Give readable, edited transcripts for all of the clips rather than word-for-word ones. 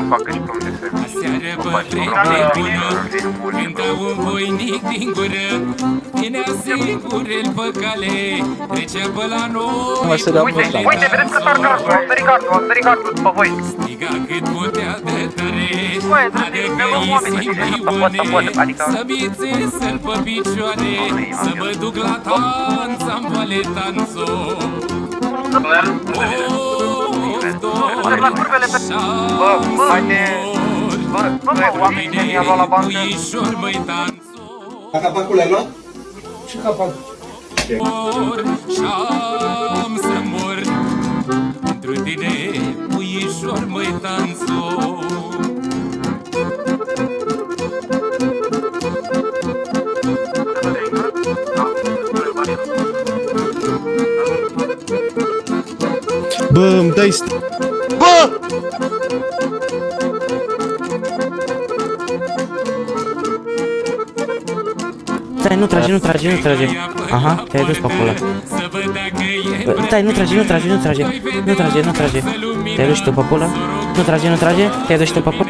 Facă și pe unde se... Aseară bă vreme bună, când dau un voinic din gură, vinea singur-l pe cale, trecea pe la noi. Uite, vedeți că s-ar gardul, a sărit gardul după voi. Striga cât putea de tare, Băi, adă găi adică... să bițe-să-l pe picioare, să mă duc la tanța-n valetanțo. La curvele pe... Bă, haide... Bă, oamenii mi-a luat la bancă. Capacul ai luat? Ce capac? Și-am să mor pentru tine, puișor, măi, tanțo. Bă, îmi dai... Bă! Stai, nu trage, nu trage, nu trage. Aha, te-ai dus pe acolo. Stai, nu trage, nu trage, nu trage. Nu trage, nu trage. Te-ai dus tu pe acolo? Nu trage, nu trage. Te-ai dus tu pe acolo?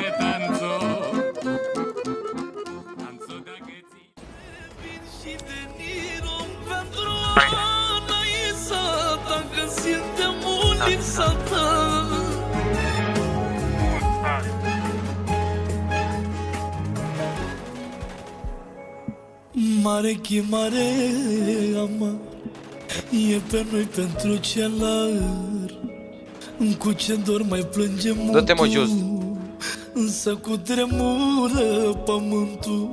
Mare chemare ama, e pe noi pentru celar. Cu ce dor mai plângem mutul, dă-te mă jos. Însă cu tremură pământul.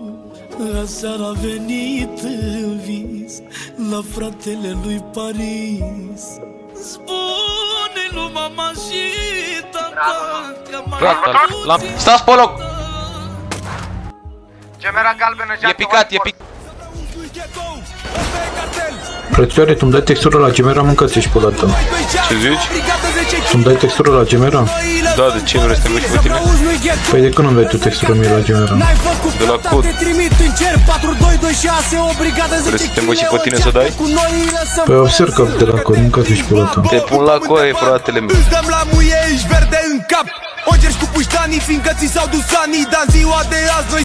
Aseară a venit în vis la fratele lui Paris. Spune lui mama și tata că Gata, stați pe loc! Gemera galbenă, E picat, e picat. Frățioare, tu-mi dai textura la Gemera, mâncați și pe dată. Ce zici? Tu-mi dai textura la Gemera? Da, de ce vrei să te și pe tine? Păi de când îmi dai tu textura mie la Gemera? De la cod. Vrei să te și pe tine să dai? Păi observ că de la cod, mâncați și pe dată. Te pun la coaie, fratele meu. Îți dăm la muie, ești verde în cap. Ogeri cu puștanii, fiindcă ți s-au dus anii. Dar în ziua de azi noi